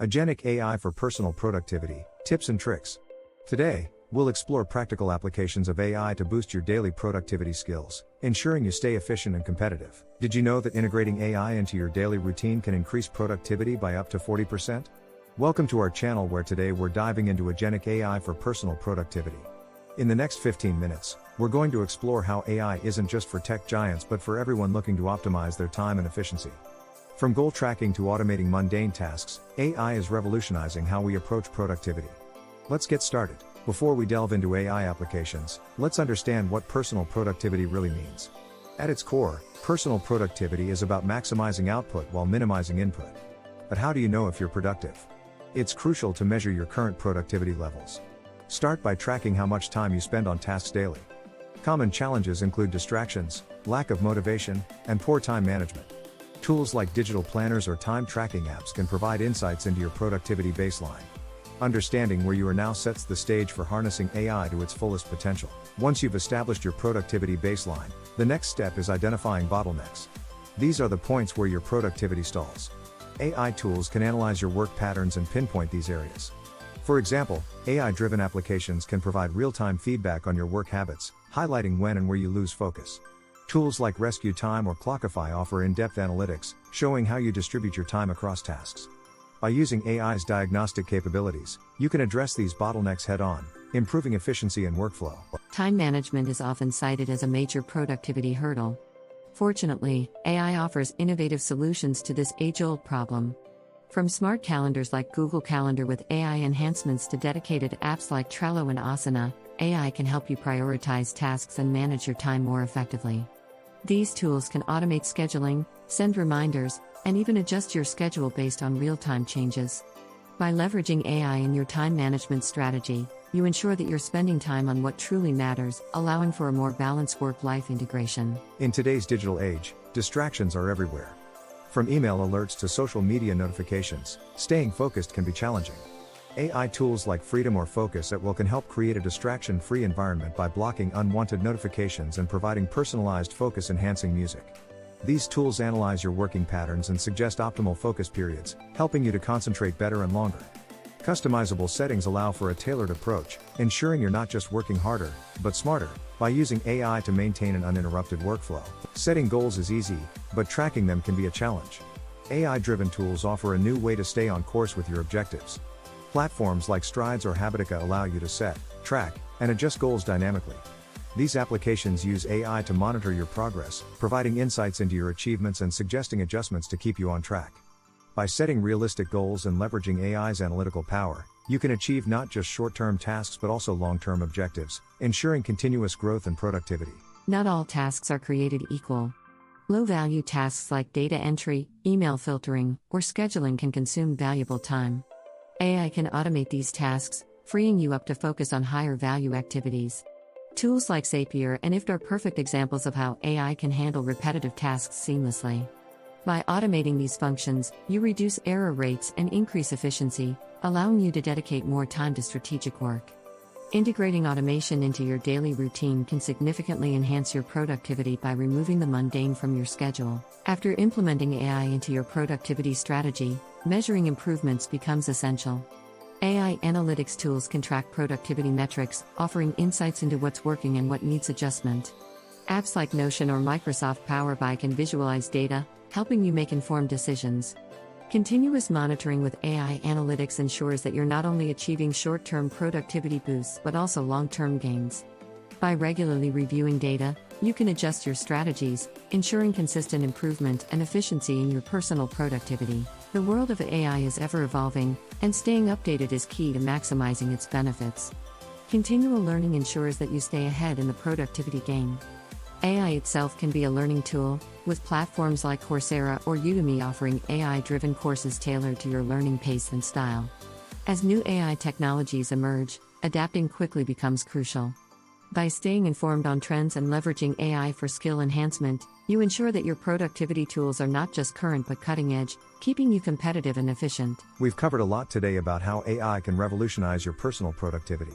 Agentic AI for personal productivity, tips and tricks. Today, we'll explore practical applications of AI to boost your daily productivity skills, ensuring you stay efficient and competitive. Did you know that integrating AI into your daily routine can increase productivity by up to 40%? Welcome to our channel where today we're diving into Agentic AI for personal productivity. In the next 15 minutes, we're going to explore how AI isn't just for tech giants but for everyone looking to optimize their time and efficiency. From goal tracking to automating mundane tasks, AI is revolutionizing how we approach productivity. Let's get started. Before we delve into AI applications, let's understand what personal productivity really means. At its core, personal productivity is about maximizing output while minimizing input. But how do you know if you're productive? It's crucial to measure your current productivity levels. Start by tracking how much time you spend on tasks daily. Common challenges include distractions, lack of motivation, and poor time management. Tools like digital planners or time tracking apps can provide insights into your productivity baseline. Understanding where you are now sets the stage for harnessing AI to its fullest potential. Once you've established your productivity baseline, the next step is identifying bottlenecks. These are the points where your productivity stalls. AI tools can analyze your work patterns and pinpoint these areas. For example, AI-driven applications can provide real-time feedback on your work habits, highlighting when and where you lose focus. Tools like Rescue Time or Clockify offer in-depth analytics, showing how you distribute your time across tasks. By using AI's diagnostic capabilities, you can address these bottlenecks head-on, improving efficiency and workflow. Time management is often cited as a major productivity hurdle. Fortunately, AI offers innovative solutions to this age-old problem. From smart calendars like Google Calendar with AI enhancements to dedicated apps like Trello and Asana, AI can help you prioritize tasks and manage your time more effectively. These tools can automate scheduling, send reminders, and even adjust your schedule based on real-time changes. By leveraging AI in your time management strategy, you ensure that you're spending time on what truly matters, allowing for a more balanced work-life integration. In today's digital age, distractions are everywhere. From email alerts to social media notifications, staying focused can be challenging. AI tools like Freedom or Focus at Will can help create a distraction-free environment by blocking unwanted notifications and providing personalized focus-enhancing music. These tools analyze your working patterns and suggest optimal focus periods, helping you to concentrate better and longer. Customizable settings allow for a tailored approach, ensuring you're not just working harder, but smarter. By using AI to maintain an uninterrupted workflow, setting goals is easy, but tracking them can be a challenge. AI-driven tools offer a new way to stay on course with your objectives. Platforms like Strides or Habitica allow you to set, track, and adjust goals dynamically. These applications use AI to monitor your progress, providing insights into your achievements and suggesting adjustments to keep you on track. By setting realistic goals and leveraging AI's analytical power, you can achieve not just short-term tasks but also long-term objectives, ensuring continuous growth and productivity. Not all tasks are created equal. Low-value tasks like data entry, email filtering, or scheduling can consume valuable time. AI can automate these tasks, freeing you up to focus on higher-value activities. Tools like Zapier and IFT are perfect examples of how AI can handle repetitive tasks seamlessly. By automating these functions, you reduce error rates and increase efficiency, allowing you to dedicate more time to strategic work. Integrating automation into your daily routine can significantly enhance your productivity by removing the mundane from your schedule. After implementing AI into your productivity strategy, measuring improvements becomes essential. AI analytics tools can track productivity metrics, offering insights into what's working and what needs adjustment. Apps like Notion or Microsoft Power BI can visualize data, helping you make informed decisions. Continuous monitoring with AI analytics ensures that you're not only achieving short-term productivity boosts but also long-term gains. By regularly reviewing data, you can adjust your strategies, ensuring consistent improvement and efficiency in your personal productivity. The world of AI is ever evolving, and staying updated is key to maximizing its benefits. Continual learning ensures that you stay ahead in the productivity game. AI itself can be a learning tool, with platforms like Coursera or Udemy offering AI-driven courses tailored to your learning pace and style. As new AI technologies emerge, adapting quickly becomes crucial. By staying informed on trends and leveraging AI for skill enhancement, you ensure that your productivity tools are not just current but cutting edge, keeping you competitive and efficient. We've covered a lot today about how AI can revolutionize your personal productivity.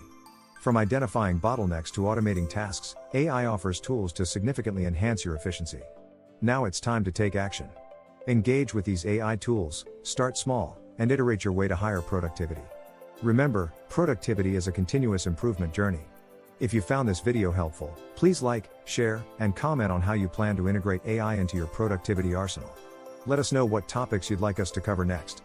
From identifying bottlenecks to automating tasks, AI offers tools to significantly enhance your efficiency. Now it's time to take action. Engage with these AI tools, start small, and iterate your way to higher productivity. Remember, productivity is a continuous improvement journey. If you found this video helpful, please like, share, and comment on how you plan to integrate AI into your productivity arsenal. Let us know what topics you'd like us to cover next.